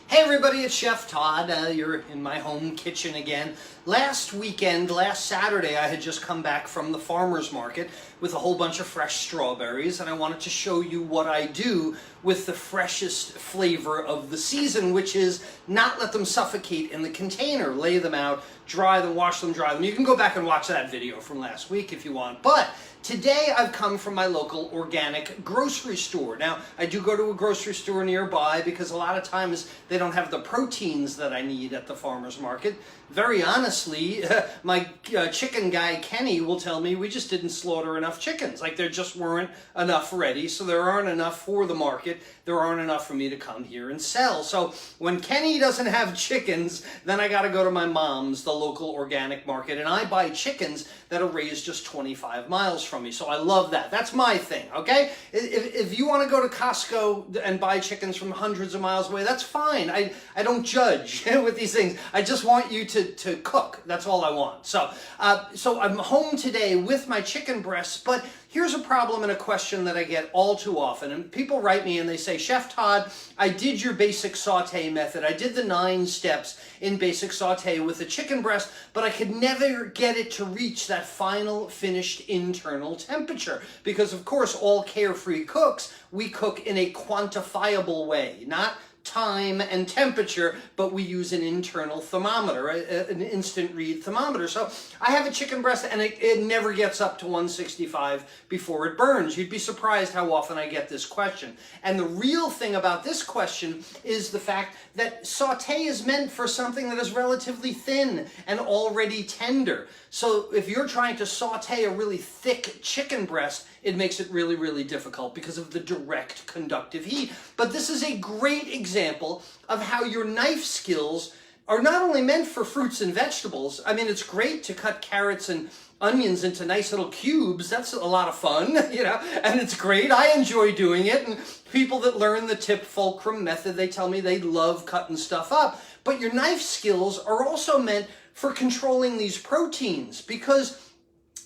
Hey everybody, it's Chef Todd. You're in my home kitchen again. Last Saturday, I had just come back from the farmer's market with a whole bunch of fresh strawberries, and I wanted to show you what I do with the freshest flavor of the season, which is not let them suffocate in the container. Lay them out, dry them, wash them, dry them. You can go back and watch that video from last week if you want. But today I've come from my local organic grocery store. Now, I do go to a grocery store nearby because a lot of times they don't have the proteins that I need at the farmer's market. Very honestly, my chicken guy, Kenny, will tell me we just didn't slaughter enough chickens. Like there just weren't enough ready, so there aren't enough for the market. There aren't enough for me to come here and sell. So when Kenny doesn't have chickens, then I gotta go to my mom's, the local organic market, and I buy chickens that are raised just 25 miles from me. So I love that. That's my thing, okay? If you want to go to Costco and buy chickens from hundreds of miles away, that's fine. I don't judge with these things. I just want you to cook. That's all I want. So I'm home today with my chicken breasts, but here's a problem and a question that I get all too often. And people write me and they say, Chef Todd, I did your basic saute method. I did the 9 steps in basic saute with the chicken breast, but I could never get it to reach that final finished internal temperature. Because of course, all carefree cooks, we cook in a quantifiable way, not time and temperature, but we use an internal thermometer, an instant read thermometer. So I have a chicken breast and it never gets up to 165 before it burns. You'd be surprised how often I get this question. And the real thing about this question is the fact that saute is meant for something that is relatively thin and already tender. So if you're trying to saute a really thick chicken breast, it makes it really, really difficult because of the direct conductive heat. But this is a great example of how your knife skills are not only meant for fruits and vegetables. I mean, it's great to cut carrots and onions into nice little cubes. That's a lot of fun, you know, and it's great. I enjoy doing it. And people that learn the tip fulcrum method, they tell me they love cutting stuff up. But your knife skills are also meant for controlling these proteins, because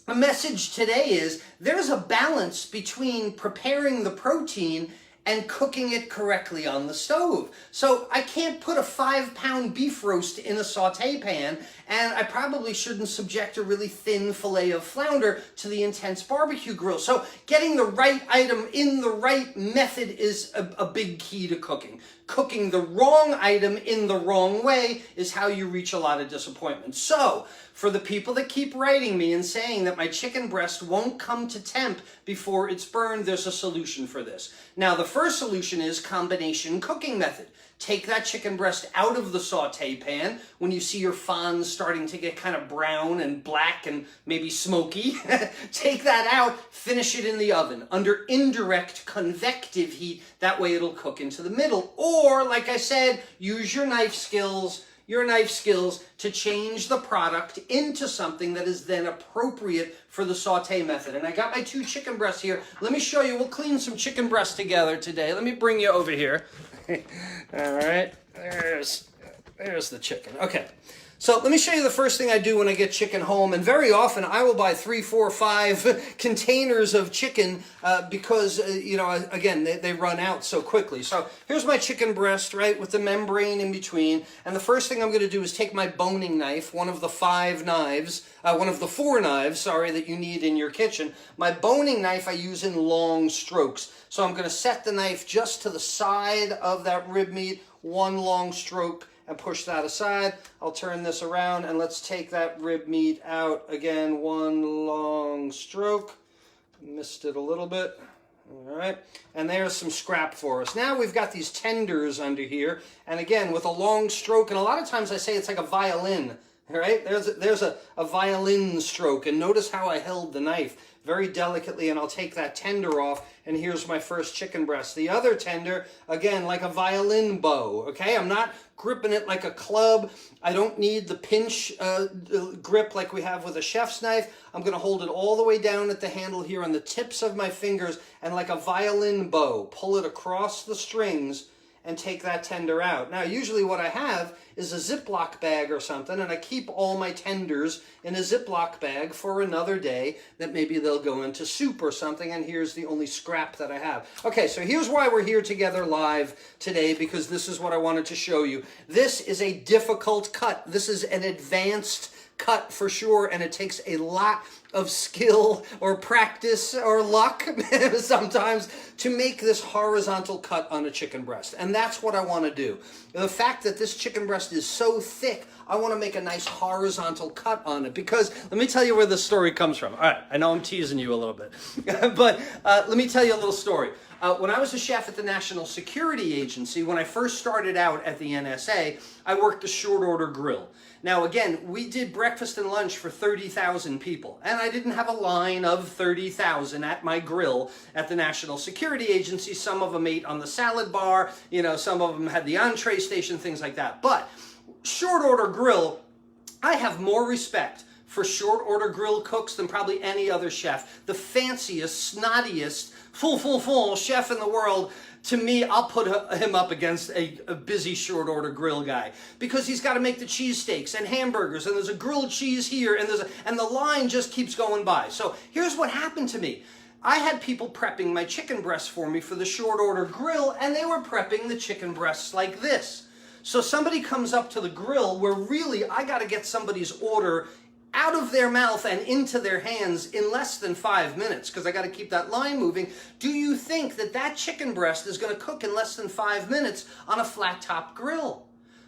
the message today is there's a balance between preparing the protein and cooking it correctly on the stove. So I can't put a 5-pound beef roast in a saute pan, and I probably shouldn't subject a really thin fillet of flounder to the intense barbecue grill. So getting the right item in the right method is a big key to cooking. Cooking the wrong item in the wrong way is how you reach a lot of disappointment. So, for the people that keep writing me and saying that my chicken breast won't come to temp before it's burned, there's a solution for this. Now, the first solution is combination cooking method. Take that chicken breast out of the saute pan when you see your fons starting to get kind of brown and black and maybe smoky. Take that out, finish it in the oven under indirect convective heat. That way it'll cook into the middle. Or, like I said, use your knife skills to change the product into something that is then appropriate for the saute method. And I got my 2 chicken breasts here. Let me show you. We'll clean some chicken breasts together today. Let me bring you over here. All right, there's the chicken. Okay, so let me show you the first thing I do when I get chicken home. And very often I will buy 3, 4, 5 containers of chicken because, you know, again, they run out so quickly. So here's my chicken breast, right, with the membrane in between. And the first thing I'm going to do is take my boning knife, one of the 4 knives, that you need in your kitchen. My boning knife I use in long strokes. So I'm going to set the knife just to the side of that rib meat, 1 long stroke, and push that aside. I'll turn this around and let's take that rib meat out. Again, 1 long stroke. Missed it a little bit. All right, and there's some scrap for us. Now we've got these tenders under here, and again, with a long stroke, and a lot of times I say it's like a violin. All right, there's a violin stroke, and notice how I held the knife very delicately, and I'll take that tender off, and here's my first chicken breast. The other tender, again, like a violin bow, okay? I'm not gripping it like a club. I don't need the pinch grip like we have with a chef's knife. I'm going to hold it all the way down at the handle here on the tips of my fingers, and like a violin bow, pull it across the strings, and take that tender out. Now, usually what I have is a Ziploc bag or something, and I keep all my tenders in a Ziploc bag for another day that maybe they'll go into soup or something, and here's the only scrap that I have. Okay, so here's why we're here together live today, because this is what I wanted to show you. This is a difficult cut. This is an advanced cut for sure, and it takes a lot of skill or practice or luck sometimes to make this horizontal cut on a chicken breast. And that's what I want to do. The fact that this chicken breast is so thick, I want to make a nice horizontal cut on it, because let me tell you where this story comes from. All right, I know I'm teasing you a little bit, but let me tell you a little story. When I was a chef at the National Security Agency, when I first started out at the NSA, I worked the short order grill. Now again, we did breakfast and lunch for 30,000 people, and I didn't have a line of 30,000 at my grill at the National Security Agency. Some of them ate on the salad bar, you know, some of them had the entree station, things like that. But short order grill, I have more respect for short order grill cooks than probably any other chef. The fanciest, snottiest, full chef in the world. To me, I'll put him up against a busy short order grill guy, because he's got to make the cheesesteaks and hamburgers, and there's a grilled cheese here, and the line just keeps going by. So here's what happened to me. I had people prepping my chicken breasts for me for the short order grill, and they were prepping the chicken breasts like this. So somebody comes up to the grill where really I got to get somebody's order out of their mouth and into their hands in less than 5 minutes, because I got to keep that line moving. Do you think that that chicken breast is going to cook in less than 5 minutes on a flat top grill?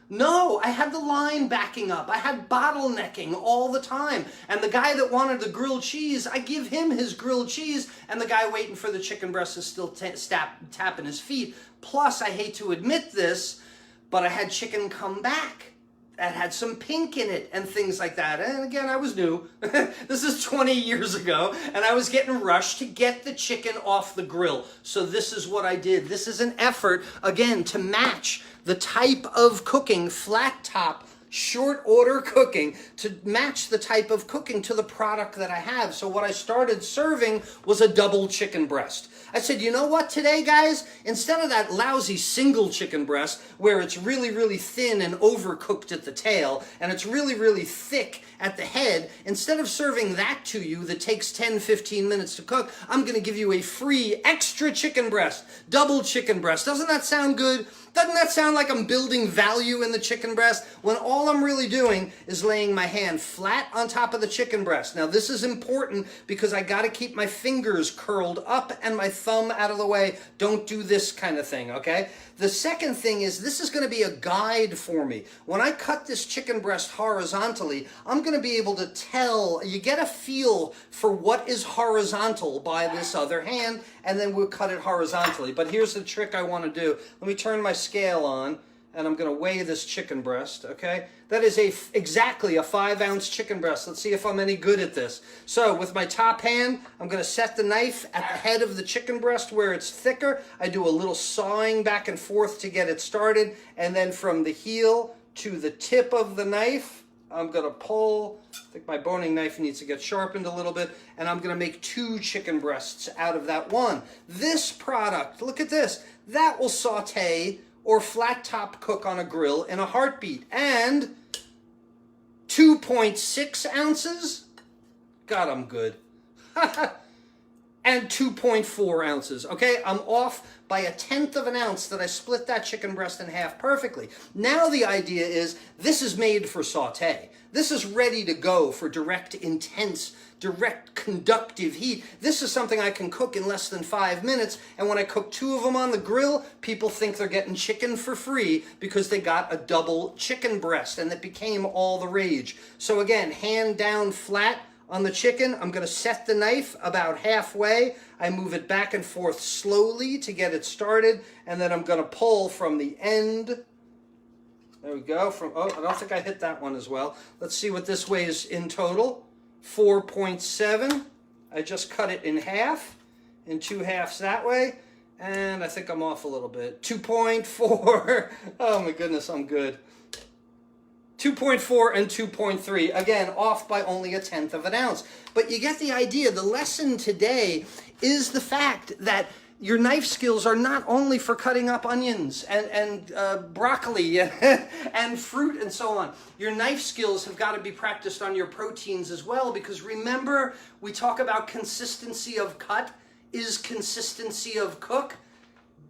No, I had the line backing up. I had bottlenecking all the time. And the guy that wanted the grilled cheese, I give him his grilled cheese, and the guy waiting for the chicken breast is still tapping his feet. Plus, I hate to admit this, but I had chicken come back that had some pink in it and things like that. And again, I was new. This is 20 years ago, and I was getting rushed to get the chicken off the grill. So this is what I did. This is an effort, again, to match the type of cooking, flat top, short order cooking, to match the type of cooking to the product that I have. So what I started serving was a double chicken breast. I said, you know what today, guys? Instead of that lousy single chicken breast where it's really thin and overcooked at the tail, and it's really thick at the head, instead of serving that to you that takes 10-15 minutes to cook, I'm going to give you a free extra chicken breast, double chicken breast. Doesn't that sound good? Doesn't that sound like I'm building value in the chicken breast, when all I'm really doing is laying my hand flat on top of the chicken breast? Now this is important because I got to keep my fingers curled up and my thumb out of the way. Don't do this kind of thing, okay? The second thing is, this is going to be a guide for me. When I cut this chicken breast horizontally, I'm going to be able to tell, you get a feel for what is horizontal by this other hand, and then we'll cut it horizontally. But here's the trick I want to do. Let me turn my scale on, and I'm going to weigh this chicken breast, okay? That is exactly a 5-ounce chicken breast. Let's see if I'm any good at this. So with my top hand, I'm going to set the knife at the head of the chicken breast where it's thicker. I do a little sawing back and forth to get it started, and then from the heel to the tip of the knife, I'm going to pull. I think my boning knife needs to get sharpened a little bit, and I'm going to make 2 chicken breasts out of that one. This product, look at this, that will saute or flat top cook on a grill in a heartbeat. And 2.6 ounces, God, I'm good. And 2.4 ounces, okay? I'm off by 1/10 of an ounce that I split that chicken breast in half perfectly. Now the idea is, this is made for saute. This is ready to go for direct, intense, direct conductive heat. This is something I can cook in less than 5 minutes, and when I cook 2 of them on the grill, people think they're getting chicken for free because they got a double chicken breast, and it became all the rage. So again, hand down flat on the chicken. I'm going to set the knife about halfway. I move it back and forth slowly to get it started, and then I'm going to pull from the end. There we go. Oh, I don't think I hit that one as well. Let's see what this weighs in total. 4.7. I just cut it in half, in 2 halves that way, and I think I'm off a little bit. 2.4. Oh my goodness, I'm good. 2.4 and 2.3, again, off by only 1/10 of an ounce. But you get the idea. The lesson today is the fact that your knife skills are not only for cutting up onions and broccoli and fruit and so on. Your knife skills have got to be practiced on your proteins as well, because remember, we talk about consistency of cut is consistency of cook.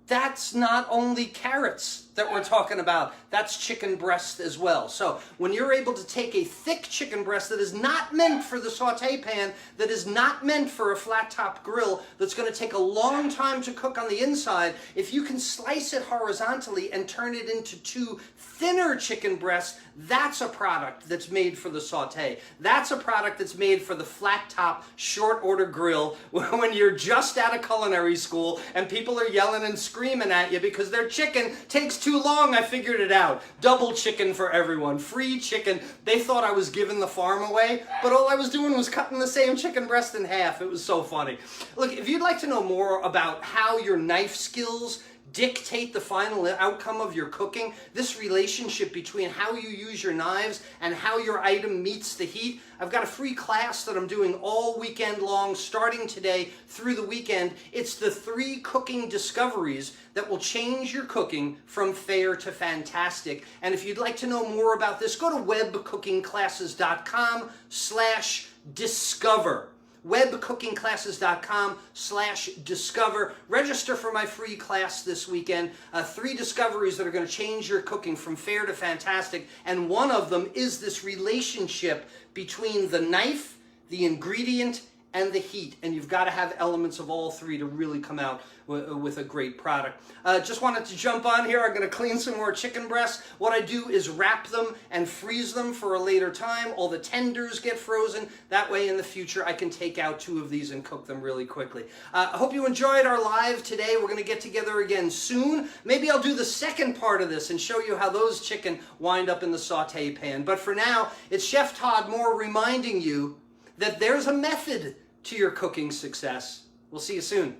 That's not only carrots that we're talking about, that's chicken breast as well. So when you're able to take a thick chicken breast that is not meant for the saute pan, that is not meant for a flat top grill, that's going to take a long time to cook on the inside, if you can slice it horizontally and turn it into two thinner chicken breasts, that's a product that's made for the saute. That's a product that's made for the flat top short order grill when you're just out of culinary school and people are yelling and screaming at you because their chicken takes too long. I figured it out. Double chicken for everyone. Free chicken. They thought I was giving the farm away, but all I was doing was cutting the same chicken breast in half. It was so funny. Look, if you'd like to know more about how your knife skills dictate the final outcome of your cooking, this relationship between how you use your knives and how your item meets the heat, I've got a free class that I'm doing all weekend long, starting today through the weekend. It's the 3 cooking discoveries that will change your cooking from fair to fantastic. And if you'd like to know more about this, go to webcookingclasses.com/discover. webcookingclasses.com/discover. Register for my free class this weekend. 3 discoveries that are going to change your cooking from fair to fantastic. And one of them is this relationship between the knife, the ingredient, and the heat. And you've got to have elements of all 3 to really come out with a great product. Just wanted to jump on here. I'm going to clean some more chicken breasts. What I do is wrap them and freeze them for a later time. All the tenders get frozen. That way in the future I can take out 2 of these and cook them really quickly. I hope you enjoyed our live today. We're going to get together again soon. Maybe I'll do the second part of this and show you how those chicken wind up in the saute pan. But for now, it's Chef Todd Moore reminding you that there's a method to your cooking success. We'll see you soon.